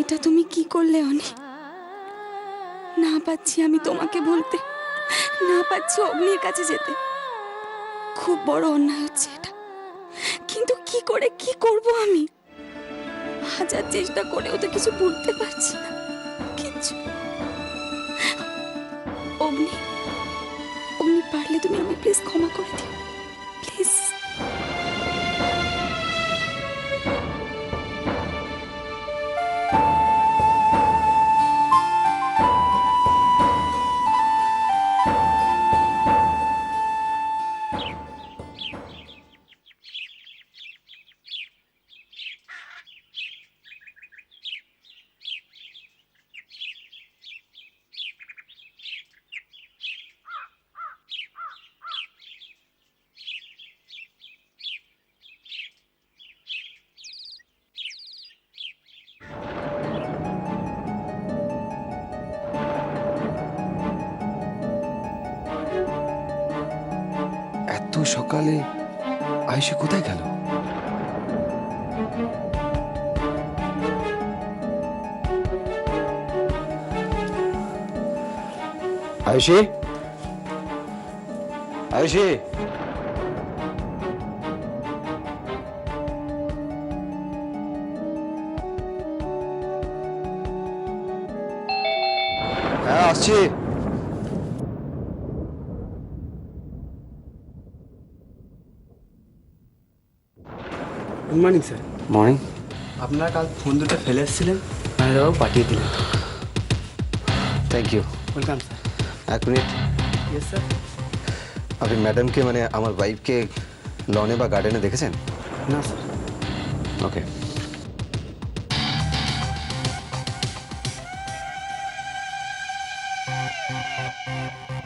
এটা তুমি কি করলে অনি? না পাচ্ছি আমি তোমাকে বলতে, না পাচ্ছি অগ্নির কাছে যেতে। খুব বড় অন্যায় হচ্ছে এটা, কিন্তু কি করে কি করব আমি? হাজার চেষ্টা করেও তো কিছু বুঝতে পারছি না কিচ্ছু। অগ্নি, অগ্নি পারলে তুমি আমি প্লিজ ক্ষমা করে দিও, প্লিজ। এত সকালে আয়ুষে কোথায় গেল? আয়ুষী, আয়ুষী, হ্যাঁ আসছি। Good morning sir. মর্নিং। আপনারা কাল ফোন দুটো ফেলে এসেছিলেন, ম্যানেজারবাবু পাঠিয়ে দিলেন। Thank you. Welcome sir. এক মিনিট, ইয়েস স্যার। আপনি ম্যাডামকে মানে আমার ওয়াইফকে লনে বা গার্ডেনে দেখেছেন? না স্যার। ওকে।